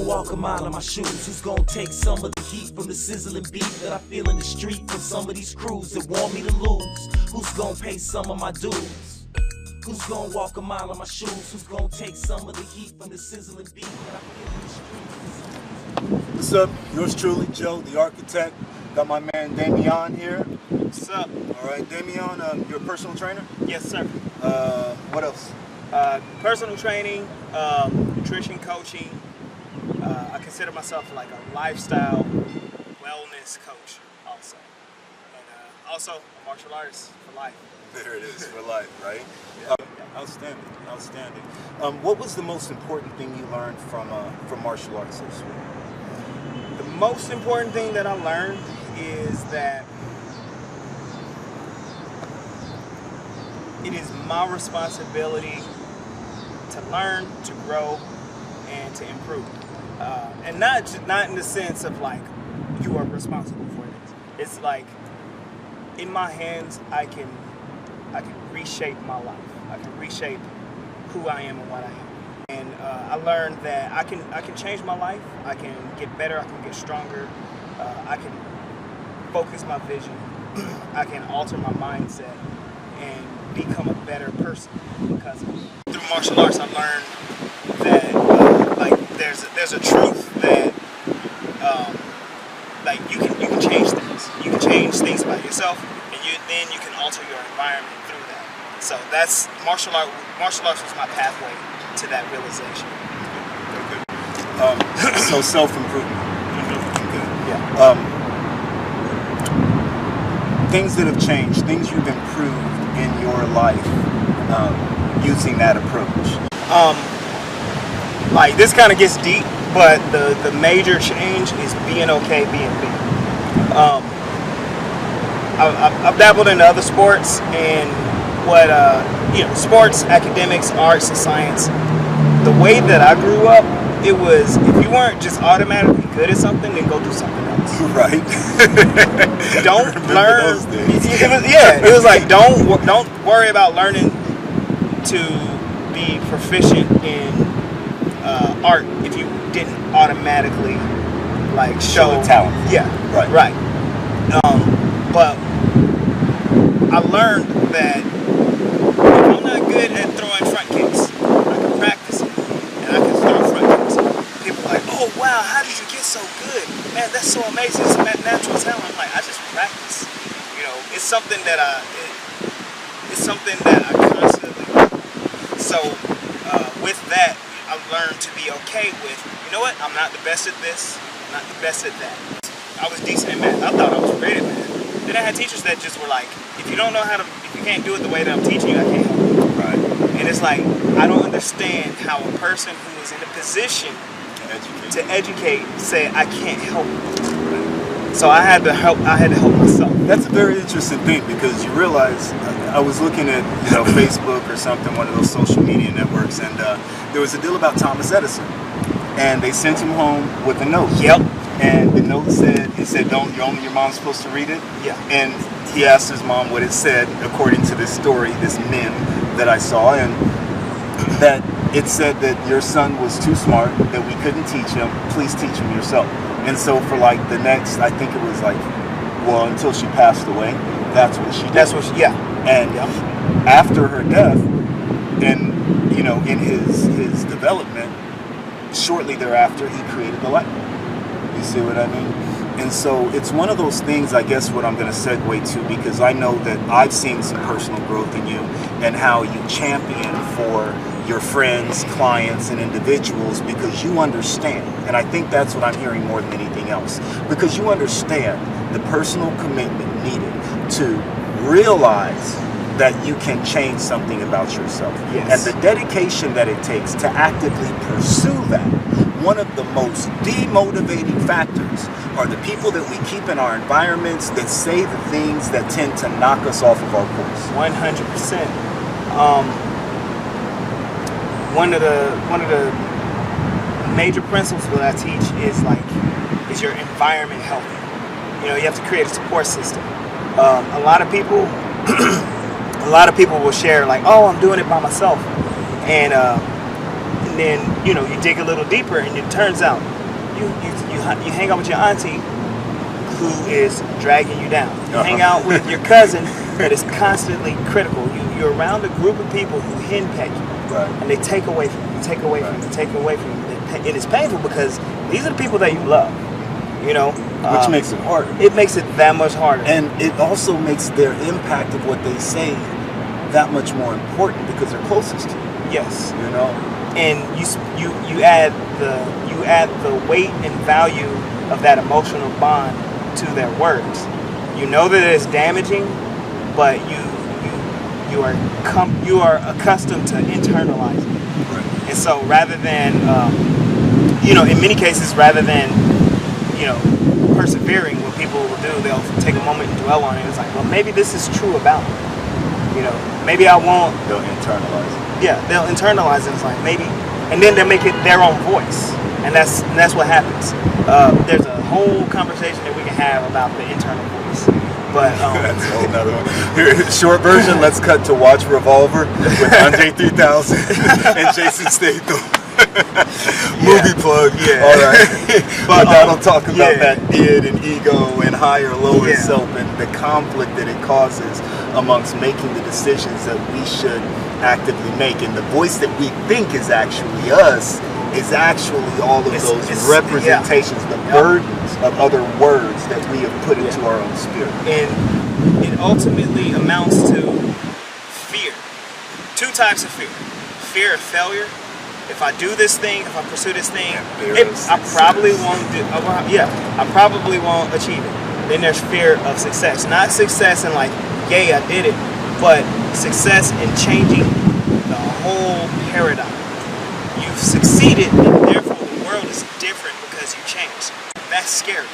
gonna walk a mile in my shoes? Who's gonna take some of the heat from the sizzling beat that I feel in the street from some of these crews that want me to lose? Who's gonna pay some of my dues? Who's gonna walk a mile in my shoes? Who's gonna take some of the heat from the sizzling beat that I feel in the street? What's up? Yours truly, Joe, the architect. Got my man Damiyahn here. What's up? All right, Damiyahn, you're a personal trainer? Yes, sir. What else? Personal training, nutrition coaching. I consider myself like a lifestyle wellness coach also. And also a martial artist for life. There it is, for life, right? Outstanding, outstanding. What was the most important thing you learned from martial arts this week? The most important thing that I learned is that it is my responsibility to learn, to grow, and to improve. And not in the sense of like you are responsible for this. It's like in my hands I can reshape my life. I can reshape who I am and what I am. And I learned that I can change my life. I can get better. I can get stronger. I can focus my vision. I can alter my mindset and become a better person because of it. Through martial arts, I learned that like there's a truth that like you can change things. You can change things by yourself, and then you can alter your environment through that. So that's martial arts. Martial arts was my pathway to that realization. So self-improvement. Yeah. Things that have changed, things you've improved in your life using that approach. Like this kind of gets deep, but the major change is being okay being me. I've dabbled into other sports and what sports, academics, arts, and science. The way that I grew up, it was if you weren't just automatically good at something, then go do something else. Right. Don't learn. Those days. It was like don't worry about learning to be proficient in art if you didn't automatically like show the talent. Yeah. Right. But I learned that if I'm not good at throwing front kicks, I can practice it and I can throw front kicks. People are like, oh wow, how did you get so good? Man, that's so amazing. It's a natural talent. I'm like, I just practice. You know, it's something that I constantly do. So with that, I've learned to be okay with, you know what, I'm not the best at this, I'm not the best at that. I was decent at math. I thought I was great at math. Then I had teachers that just were like, if you can't do it the way that I'm teaching you, I can't help you. Right. And it's like, I don't understand how a person who is in a position to educate say, I can't help you. So I had to help myself. That's a very interesting thing because you realize, I was looking at Facebook or something, one of those social media networks, and there was a deal about Thomas Edison, and they sent him home with a note. Yep. And the note said, only your mom's supposed to read it. Yeah. And he asked his mom what it said according to this story, this meme that I saw, and that it said that your son was too smart, that we couldn't teach him. Please teach him yourself. And so for like the next, I think it was like, well, until she passed away, that's what she did. And after her death, and in his development, shortly thereafter, he created the light. You see what I mean? And so it's one of those things, I guess, what I'm going to segue to, because I know that I've seen some personal growth in you and how you champion for your friends, clients, and individuals because you understand. And I think that's what I'm hearing more than anything else. Because you understand the personal commitment needed to realize that you can change something about yourself. Yes. And the dedication that it takes to actively pursue that. One of the most demotivating factors are the people that we keep in our environments that say the things that tend to knock us off of our course. 100%. One of the major principles that I teach is your environment healthy? You have to create a support system. A lot of people will share like, oh, I'm doing it by myself, and And then, you know, you dig a little deeper, and it turns out you hang out with your auntie who is dragging you down. You hang out with your cousin that is constantly critical. You're around a group of people who henpeck you, and they take away from you, take away from you, take away from you. And it's painful because these are the people that you love, you know. Which makes it harder. It makes it that much harder. And it also makes their impact of what they say that much more important because they're closest to you. Yes. You know? And you add the weight and value of that emotional bond to their words. You know that it's damaging, but you are accustomed to internalizing. Right. And so rather than you know, in many cases, rather than, you know, persevering, what people will do, they'll take a moment and dwell on it. It's like, well, maybe this is true about me. You know, maybe I won't. They'll internalize it. Yeah, they'll internalize it. It's like maybe, and then they'll make it their own voice, and that's what happens. There's a whole conversation that we can have about the internal voice, but that's a whole nother one. Here, short version. Let's cut to Watch Revolver with Andre 3000 and Jason Statham. Movie plug. Yeah. All right. But that'll talk about that id and ego and higher, lower self and the conflict that it causes amongst making the decisions that we should actively make. And the voice that we think is actually us is actually all of those representations, the burdens of other words that we have put into our own spirit. And it ultimately amounts to fear. Two types of fear. Fear of failure. If I do this thing, if I pursue this thing, I probably won't achieve it. Then there's fear of success. Not success in like, yay, I did it, but success in changing the whole paradigm. You've succeeded, and therefore the world is different because you changed. That's scary.